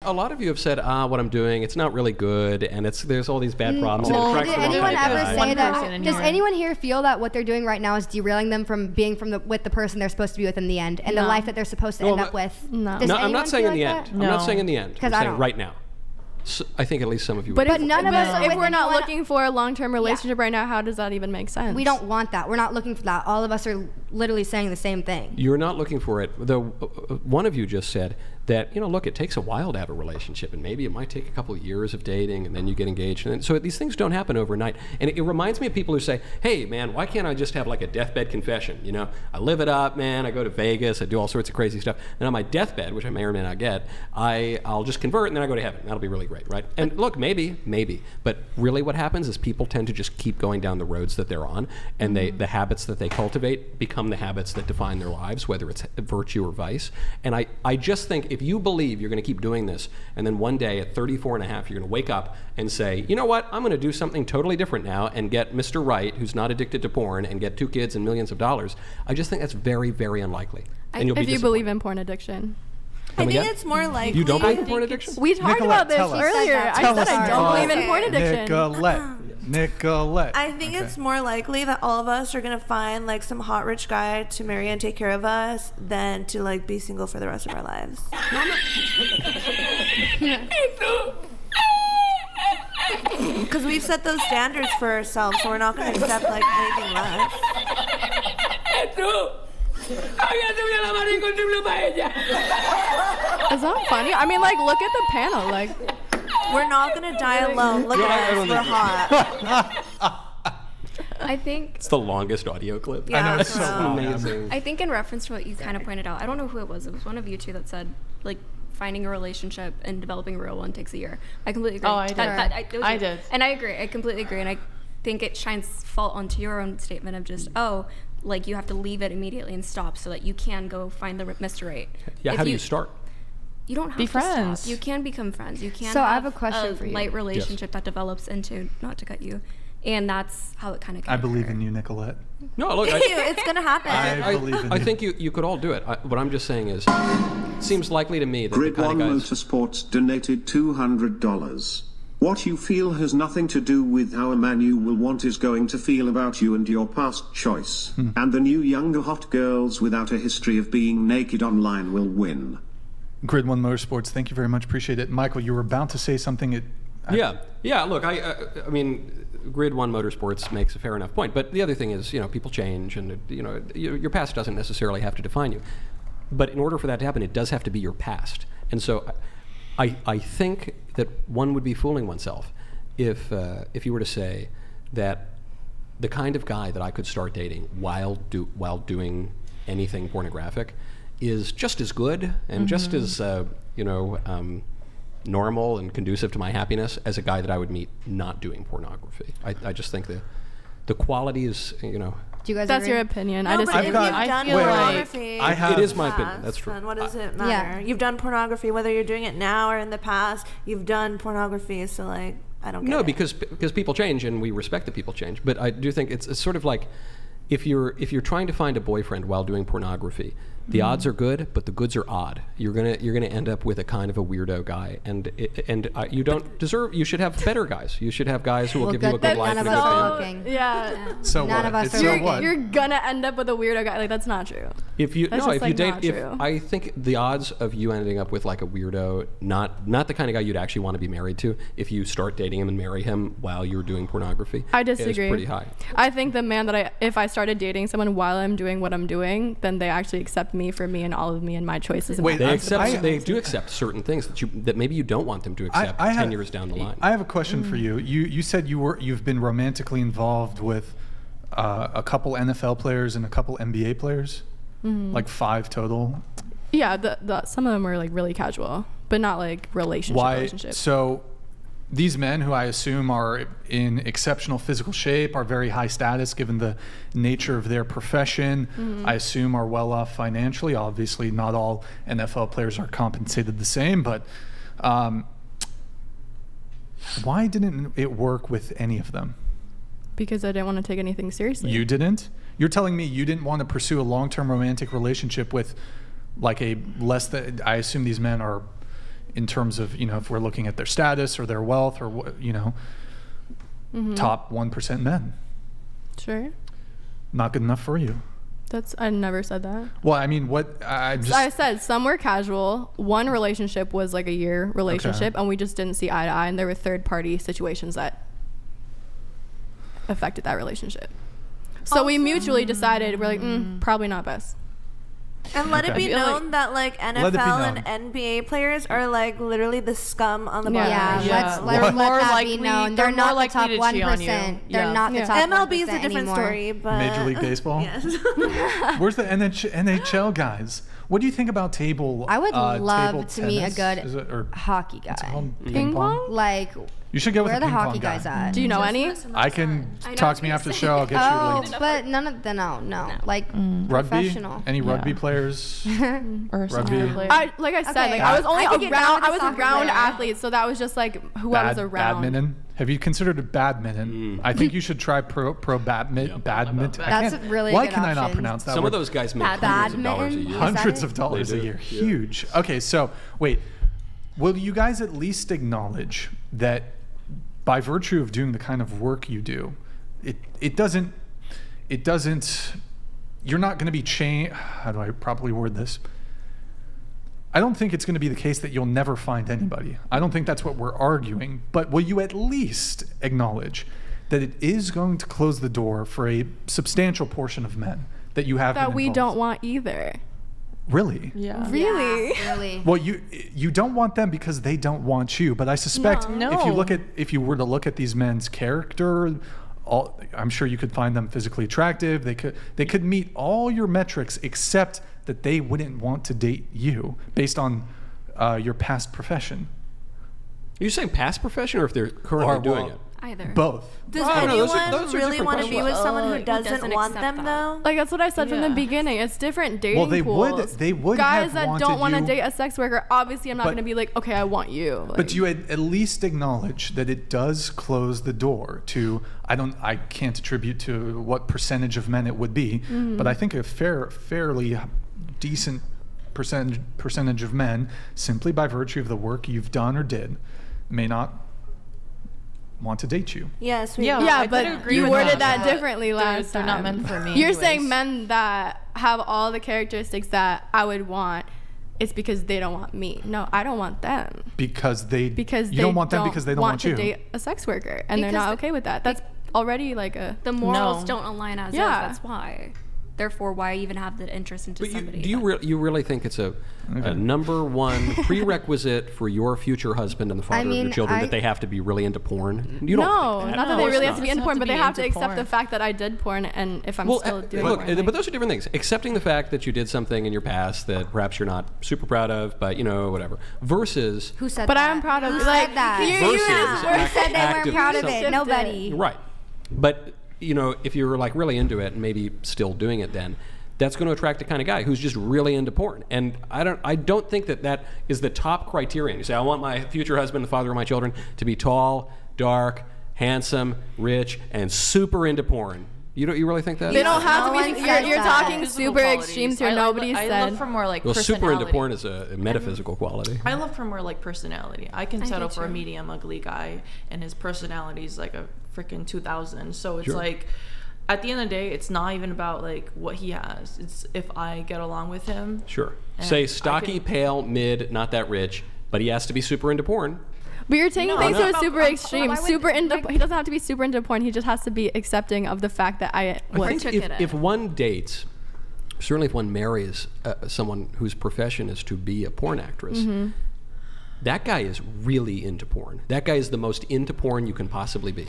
a lot of you have said, what I'm doing, it's not really good, and there's all these bad problems. Well, and it did attracts the wrong anyone kind of ever guy. say that? Does anyone here feel that what they're doing right now is derailing them from being with the person they're supposed to be with in the end, and the life that they're supposed to end up with? No. Does I'm not saying in feel the like end. that? I'm not saying in the end. I'm I saying don't. right now. So I think at least some of you. But none of us. If we're not looking for a long-term relationship right now, how does that even make sense? We don't want that. We're not looking for that. All of us are literally saying the same thing. You're not looking for it. Though one of you just said that, look, it takes a while to have a relationship, and maybe it might take a couple of years of dating, and then you get engaged. And so these things don't happen overnight. And it reminds me of people who say, hey, man, why can't I just have like a deathbed confession? I live it up, man. I go to Vegas. I do all sorts of crazy stuff. And on my deathbed, which I may or may not get, I'll just convert, and then I go to heaven. That'll be really great, right? And look, maybe. But really what happens is people tend to just keep going down the roads that they're on, and the habits that they cultivate become the habits that define their lives, whether it's virtue or vice. And I just think if you believe you're going to keep doing this, and then one day at 34 and a half, you're going to wake up and say, you know what, I'm going to do something totally different now and get Mr. Right, who's not addicted to porn, and get 2 kids and millions of dollars, I just think that's very, very unlikely. And If you believe in porn addiction. I think it's more likely. You don't believe in porn addiction? We talked about this earlier. I said I don't believe in porn addiction. Nicolette. I think it's more likely that all of us are gonna find like some hot rich guy to marry and take care of us than to like be single for the rest of our lives. Because we've set those standards for ourselves, so we're not gonna accept like anything less. Is that funny? I mean, like, look at the panel. Like, we're not gonna die alone. Look at us, we're hot. I think it's the longest audio clip. Yeah, I know, it's so amazing. I think in reference to what you kind of pointed out, I don't know who it was. It was one of you two that said, like, finding a relationship and developing a real one takes a year. I completely agree. Oh, I did. I did. And I agree. I completely agree. And I think it shines fault onto your own statement of just, like, you have to leave it immediately and stop so that you can go find the Mr. Right. Yeah, how do you start? You don't have be to friends. stop. You can become friends. You can So I have a question for you. Light relationship that develops into, not to cut you, and that's how it kind of. I believe in you, Nicolette. No, look, It's gonna happen. I believe in you. I think you could all do it. What I'm just saying is, it seems likely to me that Grid the kind One of guys. Motorsports donated $200. What you feel has nothing to do with how a man you will want is going to feel about you and your past choice. And the new younger hot girls without a history of being naked online will win. Grid One Motorsports, thank you very much. Appreciate it. Michael, you were about to say something. Yeah. Look, I mean, Grid One Motorsports makes a fair enough point. But the other thing is, people change, and your past doesn't necessarily have to define you. But in order for that to happen, it does have to be your past. And so, I think that one would be fooling oneself if you were to say that the kind of guy that I could start dating while doing anything pornographic is just as good and just as normal and conducive to my happiness as a guy that I would meet not doing pornography. I just think the quality is, Do you guys that's agree? your opinion. No, I but disagree. if you've done pornography, it is my opinion. That's true. Then what does it matter? Yeah. You've done pornography, whether you're doing it now or in the past. You've done pornography, so like I don't get No, it. because people change, and we respect that people change. But I do think it's sort of like if you're trying to find a boyfriend while doing pornography, the odds are good, but the goods are odd. You're gonna end up with a kind of a weirdo guy, and you don't deserve. You should have better guys. You should have guys who will give you a good life. None of and a us good are family. looking. Yeah. So None what? of us It's are so looking. what? You're gonna end up with a weirdo guy. Like, that's not true. If you That's no, just, if like, you date, not if true. I think the odds of you ending up with like a weirdo, not the kind of guy you'd actually want to be married to, if you start dating him and marry him while you're doing pornography, I disagree. is pretty high. I think the man that if I started dating someone while I'm doing what I'm doing, then they actually accept me for me and all of me and my choices. Wait, They do accept certain things that maybe you don't want them to accept 10 years down the line. I have a question for you. You said you've been romantically involved with a couple NFL players and a couple NBA players, like 5 total. Yeah, some of them were like really casual, but not like relationship. So these men, who I assume are in exceptional physical shape, are very high status given the nature of their profession, I assume are well off financially. Obviously, not all NFL players are compensated the same, but why didn't it work with any of them? Because I didn't want to take anything seriously. You didn't? You're telling me you didn't want to pursue a long-term romantic relationship with like a less than, I assume these men are in terms of, if we're looking at their status or their wealth or top 1% men. Sure. Not good enough for you. I never said that. Well, I mean, I said some were casual. One relationship was like a year relationship, and we just didn't see eye to eye, and there were third-party situations that affected that relationship. So we mutually decided, we're like, probably not best. And let it be known that like NFL and NBA players are like literally the scum on the bottom. Yeah, let's let that be known. They're not the top 1%. They're not the top 1% MLB is a different story, but Major League Baseball. Yes. Where's the NHL guys? What do you think about table? I would love to meet a tennis? good hockey guy. Ping pong? Like, you should go with where are the the ping hockey pong guy. guys at? Do you know any? I can talk to me after the show. I'll get you a link. But none of the no. Like Rugby? professional. Any rugby players? Or Rugby? like I said, Okay. I was only I could get down I with was a a soccer ground player. athlete, so that was just like who I was around. Badminton? Have you considered badminton? I think you should try pro badminton. That's a really Why good can I not option. pronounce that Some word? of those guys make hundreds of dollars a Badminton? year. Hundreds it? of dollars They a do, year. yeah. Huge. Okay, so wait. Will you guys at least acknowledge that by virtue of doing the kind of work you do, it doesn't, you're not going to be changed. How do I properly word this? I don't think it's going to be the case that you'll never find anybody. I don't think that's what we're arguing. But will you at least acknowledge that it is going to close the door for a substantial portion of men that you have That been we involved? don't want either. Really? Yeah. Really? Yeah, really. Well, you don't want them because they don't want you. But I suspect No. if you were to look at these men's character, I'm sure you could find them physically attractive. They could meet all your metrics except that they wouldn't want to date you based on your past profession. Are you saying past profession or if they're currently doing it? Either. Both. Does Oh, no, those are anyone really different want to be with questions. someone who Who doesn't doesn't want accept them that? though? Like that's what I said from the Yeah. beginning. It's different dating Well, they pools. would guys have that wanted don't want to you- date a sex worker. Obviously, I'm not But- going to be like, okay, I want you. Like, But you at least acknowledge that it does close the door to, I can't attribute to what percentage of men it would be, but I think a fairly decent percentage of men, simply by virtue of the work you've done or did, may not want to date you. Yes. Yeah. yeah, I could but agree you with worded that, that but differently last they're time. not meant for me You're anyways. saying men that have all the characteristics that I would want. It's because they don't want me. No, I don't want them. Because You don't want them because they don't want to you. date a sex worker, and they're Because not okay with that. That's already like a. The morals No. don't align as is. Yeah. That's why. Therefore, why even have the interest into But somebody? do you really think it's a number one prerequisite for your future husband and the father of your children that they have to be really into porn? You don't No, think that. not that they No, really it's have to be not. into porn, It but doesn't they have have to to be into accept the porn. fact that I did porn, and if I'm still doing look, porn. but those are different things. Accepting the fact that you did something in your past that perhaps you're not super proud of, but whatever. Versus Who said But that? I'm proud of Who like said that? you Versus just were act- Who said they weren't active proud of it? something. Nobody. right, but if you're like really into it and maybe still doing it, then that's going to attract the kind of guy who's just really into porn. And I don't think that is the top criterion. You say, I want my future husband, the father of my children, to be tall, dark, handsome, rich, and super into porn. You really think that? They don't have No to one be. said You're that. talking Physical super qualities. extremes here. I Nobody I said. look for more like Well, super into personality. porn is a metaphysical quality. I look for more like personality. I can settle do for a too. medium ugly guy, and his personality is like a freaking 2000. So it's Sure. like, at the end of the day, it's not even about like what he has. It's if I get along with him. Sure. And Say I stocky, can- pale, mid, not that rich, but he has to be super into porn. But you're taking No, things no. to a super extreme. why would- Super into. He doesn't have to be super into porn. He just has to be accepting of the fact that I I would. think if one dates, certainly if one marries someone whose profession is to be a porn actress, that guy is really into porn. That guy is the most into porn you can possibly be.